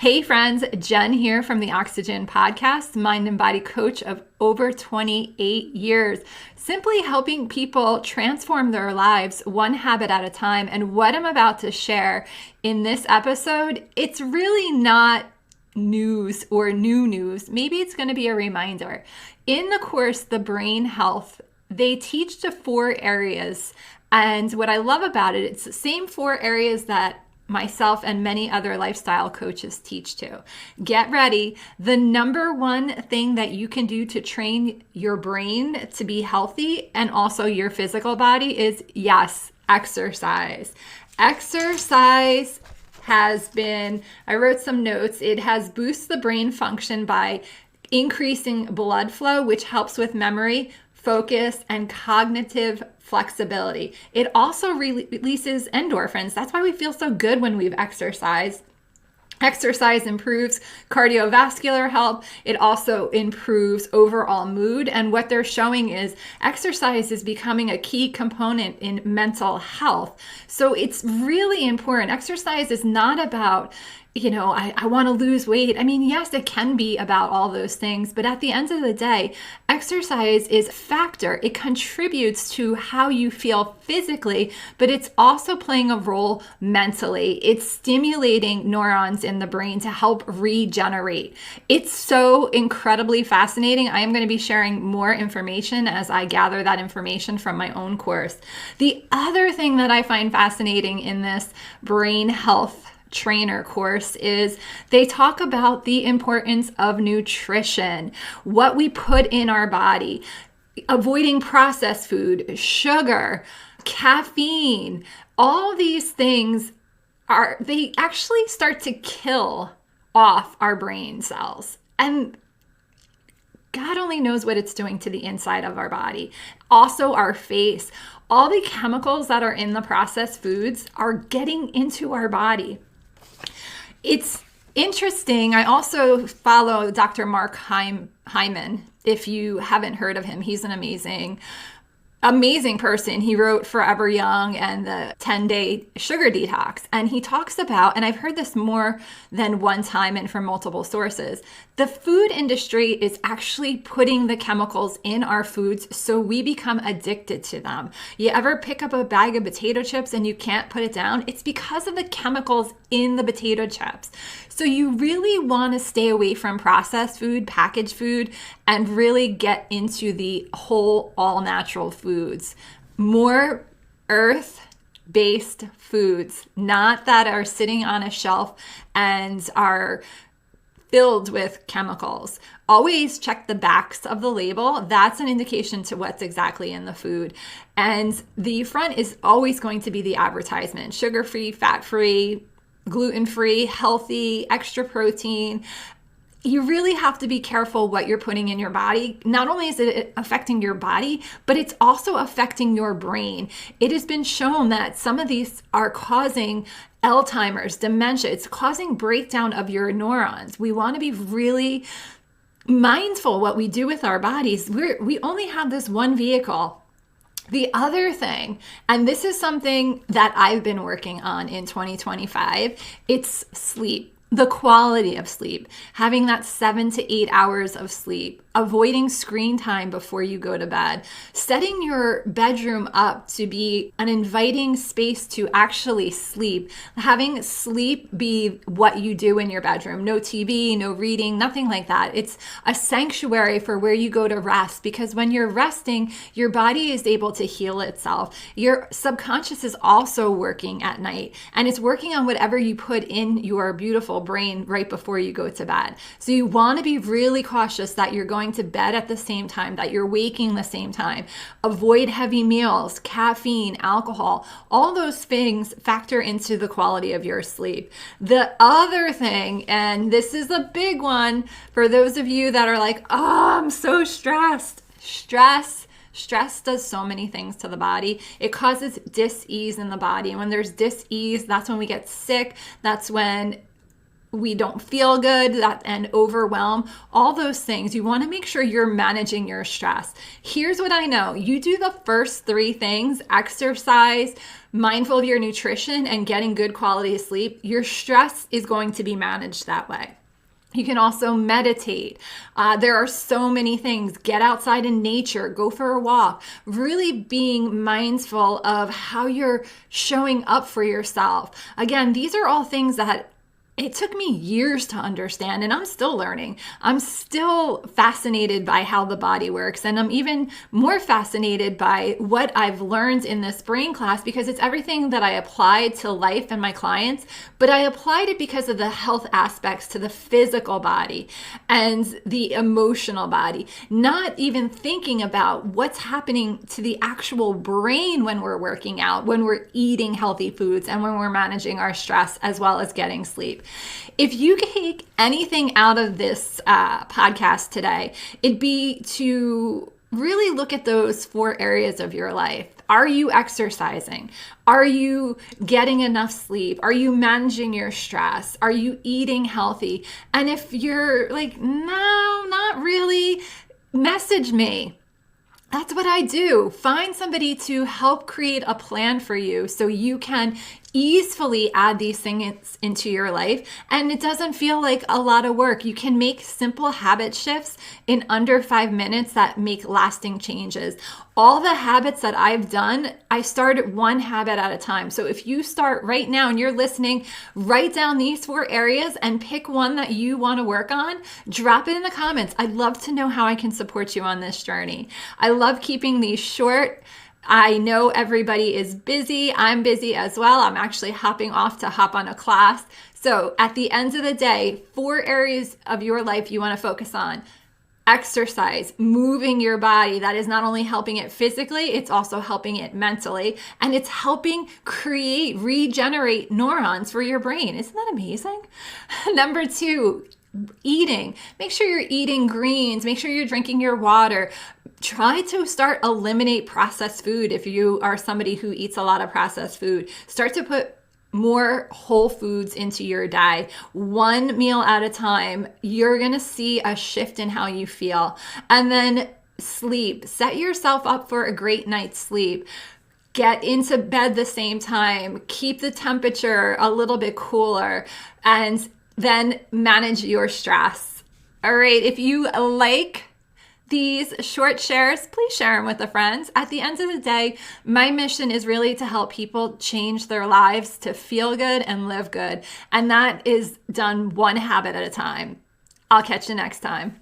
Hey friends, Jenn here from the Oxijen podcast, mind and body coach of over 28 years, simply helping people transform their lives one habit at a time. And what I'm about to share in this episode, it's really not news or new news. Maybe it's going to be a reminder. In the course, The Brain Health, they teach the 4 areas. And what I love about it, it's the same 4 areas that myself and many other lifestyle coaches teach to. Get ready. The number one thing that you can do to train your brain to be healthy and also your physical body is, yes, exercise. Exercise has been, I wrote some notes, it has boosted the brain function by increasing blood flow, which helps with memory, focus, and cognitive flexibility. It also releases endorphins. That's why we feel so good when we've exercised. Exercise improves cardiovascular health. It also improves overall mood. And what they're showing is exercise is becoming a key component in mental health. So it's really important. Exercise is not about, I want to lose weight. I mean, yes, it can be about all those things, but at the end of the day, exercise is a factor. It contributes to how you feel physically, but it's also playing a role mentally. It's stimulating neurons in the brain to help regenerate. It's so incredibly fascinating. I am going to be sharing more information as I gather that information from my own course. The other thing that I find fascinating in this brain health trainer course is they talk about the importance of nutrition, what we put in our body, avoiding processed food, sugar, caffeine. All these things they actually start to kill off our brain cells. And God only knows what it's doing to the inside of our body. Also our face. All the chemicals that are in the processed foods are getting into our body. It's interesting. I also follow Dr. Mark Hyman. If you haven't heard of him, he's an amazing person. He wrote Forever Young and the 10-day sugar detox. And he talks about, and I've heard this more than one time and from multiple sources, the food industry is actually putting the chemicals in our foods so we become addicted to them. You ever pick up a bag of potato chips and you can't put it down? It's because of the chemicals in the potato chips. So you really want to stay away from processed food, packaged food, and really get into the whole, all natural foods. More earth-based foods, not that are sitting on a shelf and are filled with chemicals. Always check the backs of the label. That's an indication to what's exactly in the food. And the front is always going to be the advertisement. Sugar-free, fat-free, gluten-free, healthy, extra protein. You really have to be careful what you're putting in your body. Not only is it affecting your body, but it's also affecting your brain. It has been shown that some of these are causing Alzheimer's, dementia. It's causing breakdown of your neurons. We want to be really mindful what we do with our bodies. We only have this one vehicle. The other thing, and this is something that I've been working on in 2025, it's sleep. The quality of sleep, having that 7 to 8 hours of sleep, avoiding screen time before you go to bed, setting your bedroom up to be an inviting space to actually sleep, having sleep be what you do in your bedroom. No TV, no reading, nothing like that. It's a sanctuary for where you go to rest, because when you're resting, your body is able to heal itself. Your subconscious is also working at night, and it's working on whatever you put in your beautiful brain right before you go to bed. So you want to be really cautious that you're going to bed at the same time, that you're waking the same time. Avoid heavy meals, caffeine, alcohol. All those things factor into the quality of your sleep. The other thing, and this is a big one for those of you that are like, oh, I'm so stressed. Stress does so many things to the body. It causes dis-ease in the body. And when there's dis-ease, that's when we get sick. That's when we don't feel good, and overwhelm, all those things. You want to make sure you're managing your stress. Here's what I know. You do the first 3 things: exercise, mindful of your nutrition, and getting good quality sleep. Your stress is going to be managed that way. You can also meditate. There are so many things. Get outside in nature, go for a walk, really being mindful of how you're showing up for yourself. Again, these are all things that it took me years to understand, and I'm still learning. I'm still fascinated by how the body works, and I'm even more fascinated by what I've learned in this brain class, because it's everything that I applied to life and my clients, but I applied it because of the health aspects to the physical body and the emotional body, not even thinking about what's happening to the actual brain when we're working out, when we're eating healthy foods, and when we're managing our stress as well as getting sleep. If you take anything out of this podcast today, it'd be to really look at those 4 areas of your life. Are you exercising? Are you getting enough sleep? Are you managing your stress? Are you eating healthy? And if you're like, no, not really, message me. That's what I do. Find somebody to help create a plan for you so you can easily add these things into your life, and it doesn't feel like a lot of work. You can make simple habit shifts in under 5 minutes that make lasting changes. All the habits that I've done, I start 1 habit at a time. So if you start right now and you're listening, write down these 4 areas and pick one that you want to work on. Drop it in the comments. I'd love to know how I can support you on this journey. I love keeping these short. I know everybody is busy. I'm busy as well. I'm actually hopping off to hop on a class. So at the end of the day, 4 areas of your life you want to focus on. Exercise, moving your body. That is not only helping it physically, it's also helping it mentally. And it's helping regenerate neurons for your brain. Isn't that amazing? Number 2, eating. Make sure you're eating greens. Make sure you're drinking your water. Try to start eliminate processed food. If you are somebody who eats a lot of processed food, start to put more whole foods into your diet. 1 meal at a time, you're going to see a shift in how you feel. And then sleep. Set yourself up for a great night's sleep. Get into bed the same time. Keep the temperature a little bit cooler, and then manage your stress. All right. If you like these short shares, please share them with a friend. At the end of the day, my mission is really to help people change their lives to feel good and live good. And that is done 1 habit at a time. I'll catch you next time.